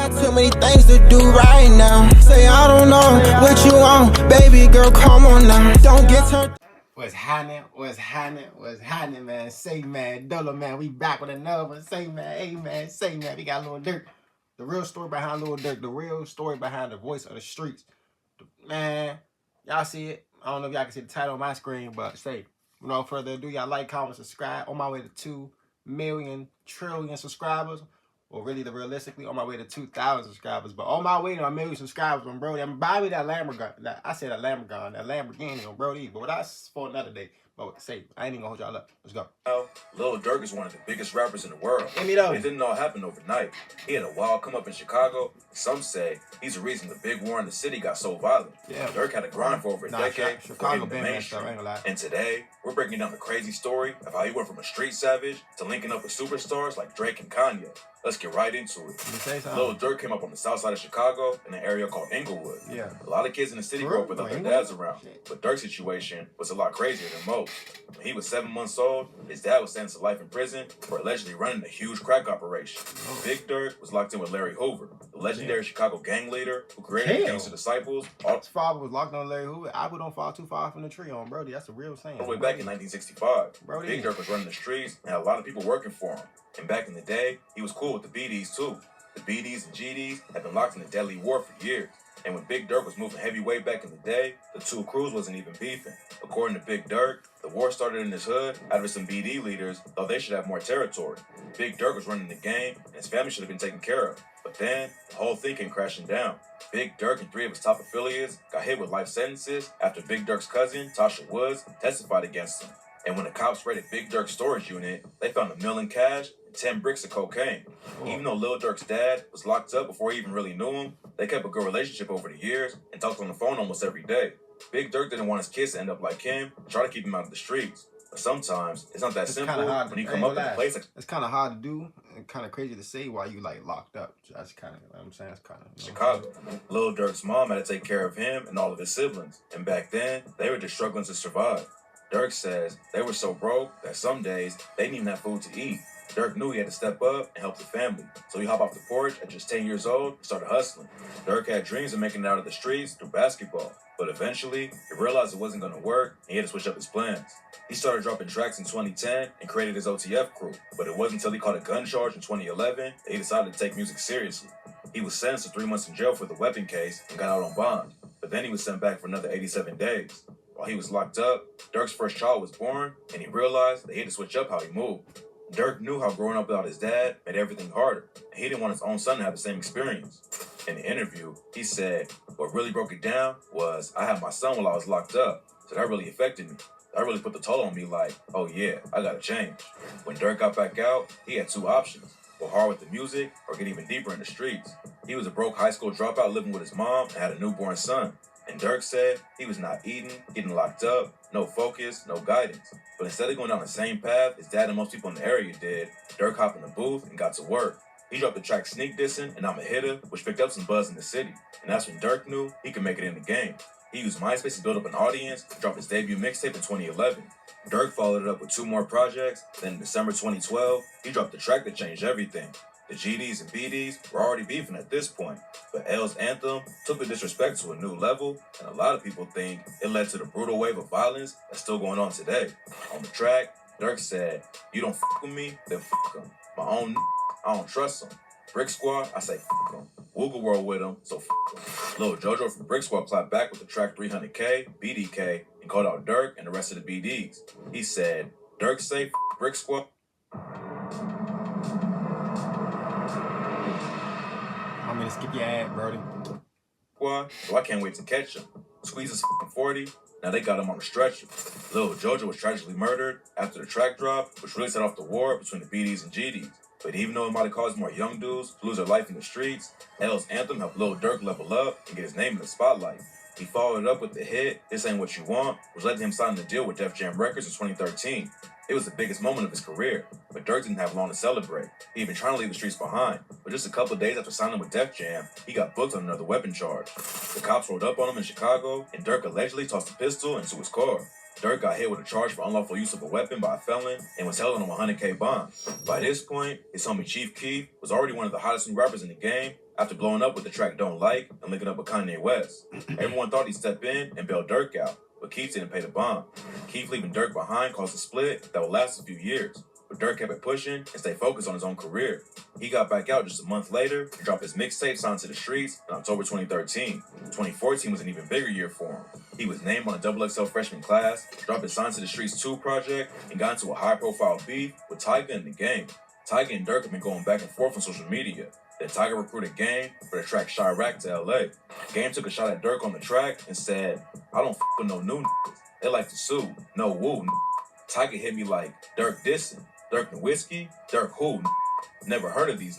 got too many things to do right now. Say I don't know what you want, baby girl, come on now. Don't get turned. What's happening? What's happening? What's happening, man? Say, man, Dollar, man, we back with another one. Say, man, hey, man, say, man, we got Lil Durk. The real story behind Lil Durk. The real story behind the voice of the streets. Man, y'all see it. I don't know if y'all can see the title on my screen, but say, without further ado, y'all like, comment, subscribe. On my way to 2 million trillion subscribers. Or really, realistically, on my way to 2,000 subscribers. But on my way to 1 million subscribers, bro, I'm buying me that Lamborghini. I said that Lamborghini, bro. But that's for another day. But say, I ain't even gonna hold y'all up. Let's go. Lil Durk is one of the biggest rappers in the world. Give me those. It didn't all happen overnight. He had a wild come up in Chicago. Some say he's the reason the big war in the city got so violent. Yeah. Durk had a grind for over a decade. Chicago been messed up, I ain't gonna lie. And today, we're breaking down the crazy story of how he went from a street savage to linking up with superstars like Drake and Kanye. Let's get right into it. Lil Durk came up on the south side of Chicago in an area called Inglewood. Yeah. A lot of kids in the city grew up without their dads around. But Durk's situation was a lot crazier than most. When he was 7 months old, his dad was sentenced to life in prison for allegedly running a huge crack operation. Big Durk was locked in with Larry Hoover, the legendary Chicago gang leader who created the Gangster Disciples. His father was locked on Larry Hoover. Apple don't fall too far from the tree on Brody. That's a real saying. All the way back in 1965, Big Durk was running the streets and had a lot of people working for him. And back in the day, he was cool with the BDs too. The BDs and GDs had been locked in a deadly war for years. And when Big Durk was moving heavyweight back in the day, the two crews wasn't even beefing. According to Big Durk, the war started in his hood after some BD leaders thought they should have more territory. Big Durk was running the game, and his family should have been taken care of. But then, the whole thing came crashing down. Big Durk and 3 of his top affiliates got hit with life sentences after Big Durk's cousin, Tasha Woods, testified against him. And when the cops raided Big Durk's storage unit, they found $1 million in cash and 10 bricks of cocaine. Even though Lil Durk's dad was locked up before he even really knew him, they kept a good relationship over the years and talked on the phone almost every day. Big Durk didn't want his kids to end up like him and try to keep him out of the streets. But sometimes it's not that simple when you come up with a place like it's kind of hard to do and kind of crazy to say while you like locked up. That's kind of, you know what I'm saying, that's kind of Chicago. Lil Durk's mom had to take care of him and all of his siblings. And back then, they were just struggling to survive. Durk says they were so broke that some days they didn't even have food to eat. Durk knew he had to step up and help the family, so he hopped off the porch at just 10 years old and started hustling. Durk had dreams of making it out of the streets through basketball, but eventually he realized it wasn't going to work and he had to switch up his plans. He started dropping tracks in 2010 and created his OTF crew, but it wasn't until he caught a gun charge in 2011 that he decided to take music seriously. He was sentenced to 3 months in jail for the weapon case and got out on bond, but then he was sent back for another 87 days. While he was locked up, Durk's first child was born, and he realized that he had to switch up how he moved. Durk knew how growing up without his dad made everything harder, and he didn't want his own son to have the same experience. In the interview, he said, what really broke it down was, I had my son while I was locked up, so that really affected me. That really put the toll on me like, oh yeah, I gotta change. When Durk got back out, he had 2 options, go hard with the music or get even deeper in the streets. He was a broke high school dropout living with his mom and had a newborn son. And Durk said he was not eating, getting locked up, no focus, no guidance. But instead of going down the same path his dad and most people in the area did, Durk hopped in the booth and got to work. He dropped the track Sneak Dissin' and I'm a Hitter, which picked up some buzz in the city. And that's when Durk knew he could make it in the game. He used MySpace to build up an audience and dropped his debut mixtape in 2011. Durk followed it up with 2 more projects, then in December 2012, he dropped the track that changed everything. The GDs and BDs were already beefing at this point, but L's anthem took the disrespect to a new level, and a lot of people think it led to the brutal wave of violence that's still going on today. On the track, Durk said, you don't fuck with me, then fuck them. My own I don't trust them. Brick Squad, I say fuck them. Woogle World with them, so fuck them. Lil Jojo from Brick Squad clapped back with the track 300K, BDK, and called out Durk and the rest of the BDs. He said, Durk say fuck Brick Squad. I'm gonna skip your ad, Brody. So I can't wait to catch him. Squeeze his 40. Now they got him on a stretcher. Lil Jojo was tragically murdered after the track drop, which really set off the war between the BDs and GDs. But even though it might have caused more young dudes to lose their life in the streets, L's anthem helped Lil Durk level up and get his name in the spotlight. He followed it up with the hit This Ain't What You Want, which led to him signing the deal with Def Jam Records in 2013. It was the biggest moment of his career, but Durk didn't have long to celebrate. He had been trying to leave the streets behind, but just a couple of days after signing with Def Jam, he got booked on another weapon charge. The cops rolled up on him in Chicago, and Durk allegedly tossed a pistol into his car. Durk got hit with a charge for unlawful use of a weapon by a felon and was held on a $100K bond. By this point, his homie Chief Keef was already one of the hottest new rappers in the game, After blowing up with the track Don't Like and linking up with Kanye West, everyone thought he'd step in and bail Durk out, but Keith didn't pay the bond. Keith leaving Durk behind caused a split that would last a few years, but Durk kept it pushing and stayed focused on his own career. He got back out just a month later and dropped his mixtape Signed to the Streets in October 2013. 2014 was an even bigger year for him. He was named on a XXL freshman class, dropped his Signed to the Streets 2 project, and got into a high-profile beef with Tyga and The Game. Tyga and Durk have been going back and forth on social media. Then Tyga recruited Game for the track Chirac to LA. Game took a shot at Durk on the track and said, "I don't f with no new niggas. They like to sue. No woo." Tyga hit me like, "Durk dissing. Durk the whiskey? Durk who? Never heard of these."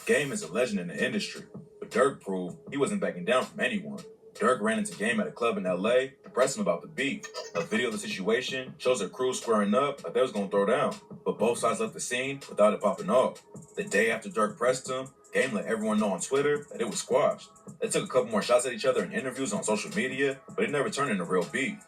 Game is a legend in the industry, but Durk proved he wasn't backing down from anyone. Durk ran into Game at a club in LA to press him about the beef. A video of the situation shows their crew squaring up like they was gonna throw down, but both sides left the scene without it popping off. The day after Durk pressed him, Game let everyone know on Twitter that it was squashed. They took a couple more shots at each other in interviews on social media, but it never turned into real beef.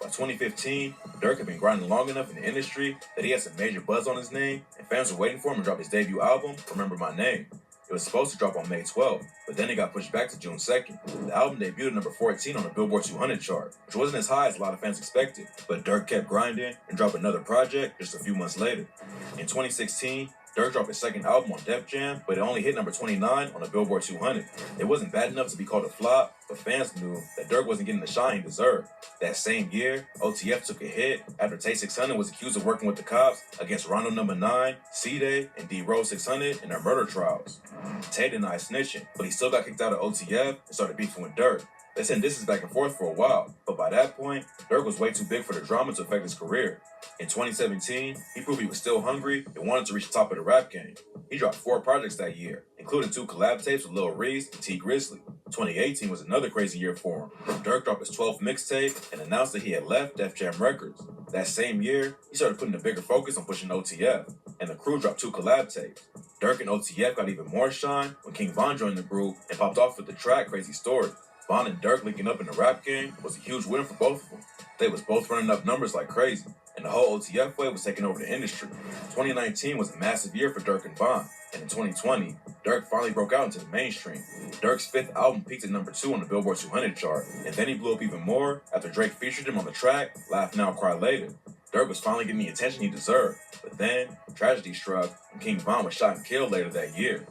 By 2015, Durk had been grinding long enough in the industry that he had some major buzz on his name, and fans were waiting for him to drop his debut album, Remember My Name. It was supposed to drop on May 12th, but then it got pushed back to June 2nd. The album debuted at number 14 on the Billboard 200 chart, which wasn't as high as a lot of fans expected, but Durk kept grinding and dropped another project just a few months later. In 2016, Durk dropped his second album on Def Jam, but it only hit number 29 on the Billboard 200. It wasn't bad enough to be called a flop, but fans knew that Durk wasn't getting the shine he deserved. That same year, OTF took a hit after Tay 600 was accused of working with the cops against Rondo No. 9, C-Day, and D-Rose 600 in their murder trials. Tay denied snitching, but he still got kicked out of OTF and started beefing with Durk. They sent disses back and forth for a while, but by that point, Durk was way too big for the drama to affect his career. In 2017, he proved he was still hungry and wanted to reach the top of the rap game. He dropped 4 projects that year, including 2 collab tapes with Lil Reese and T Grizzly. 2018 was another crazy year for him. Durk dropped his 12th mixtape and announced that he had left Def Jam Records. That same year, he started putting a bigger focus on pushing OTF, and the crew dropped 2 collab tapes. Durk and OTF got even more shine when King Von joined the group and popped off with the track Crazy Story. Von and Durk linking up in the rap game was a huge win for both of them. They was both running up numbers like crazy, and the whole OTF wave was taking over the industry. 2019 was a massive year for Durk and Von, and in 2020, Durk finally broke out into the mainstream. Durk's 5th album peaked at number 2 on the Billboard 200 chart, and then he blew up even more after Drake featured him on the track Laugh Now, Cry Later. Durk was finally getting the attention he deserved, but then tragedy struck when King Von was shot and killed later that year.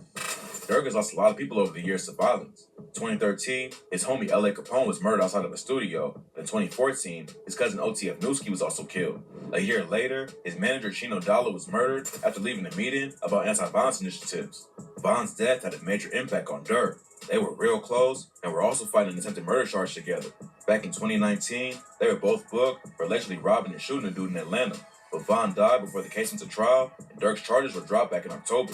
Durk has lost a lot of people over the years to violence. In 2013, his homie L.A. Capone was murdered outside of a studio. In 2014, his cousin OTF Newski was also killed. A year later, his manager Chino Dollar was murdered after leaving a meeting about anti-violence initiatives. Von's death had a major impact on Durk. They were real close and were also fighting an attempted murder charge together. Back in 2019, they were both booked for allegedly robbing and shooting a dude in Atlanta. But Von died before the case went to trial, and Durk's charges were dropped back in October.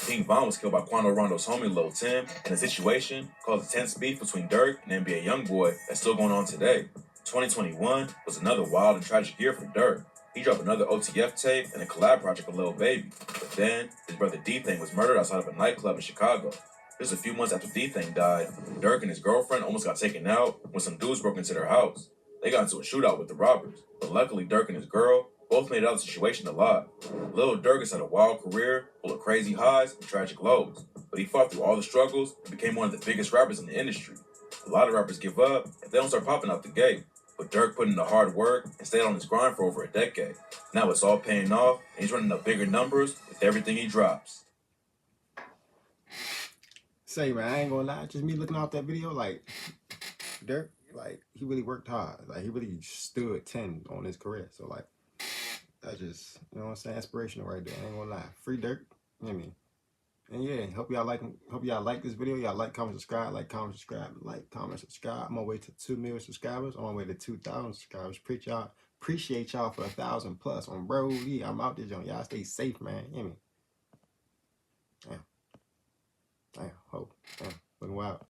King Von was killed by Quando Rondo's homie Lil Tim, and the situation caused a tense beef between Durk and NBA YoungBoy that's still going on today. 2021 was another wild and tragic year for Durk. He dropped another OTF tape and a collab project with Lil Baby. But then, his brother D-Thing was murdered outside of a nightclub in Chicago. Just a few months after D-Thing died, Durk and his girlfriend almost got taken out when some dudes broke into their house. They got into a shootout with the robbers, but luckily Durk and his girl both made it out of the situation alive. Lil Durk has had a wild career full of crazy highs and tragic lows, but he fought through all the struggles and became one of the biggest rappers in the industry. A lot of rappers give up if they don't start popping out the gate, but Durk put in the hard work and stayed on his grind for over a decade. Now it's all paying off, and he's running up bigger numbers with everything he drops. Say, man, I ain't gonna lie, just me looking off that video, like, Durk, like, he really worked hard. Like, he really stood 10 on his career. So, like, that's just, you know what I'm saying, inspirational right there. I ain't gonna lie. Free Durk, you know what I mean? And yeah, hope y'all like this video. Y'all like, comment, subscribe, like, comment, subscribe. I'm on my way to 2 million subscribers. I'm on my way to 2,000 subscribers. Appreciate y'all for 1,000 plus on Brody. I'm out there, John. Y'all stay safe, man. You know what I mean? Damn. Hope. Damn. Looking wild.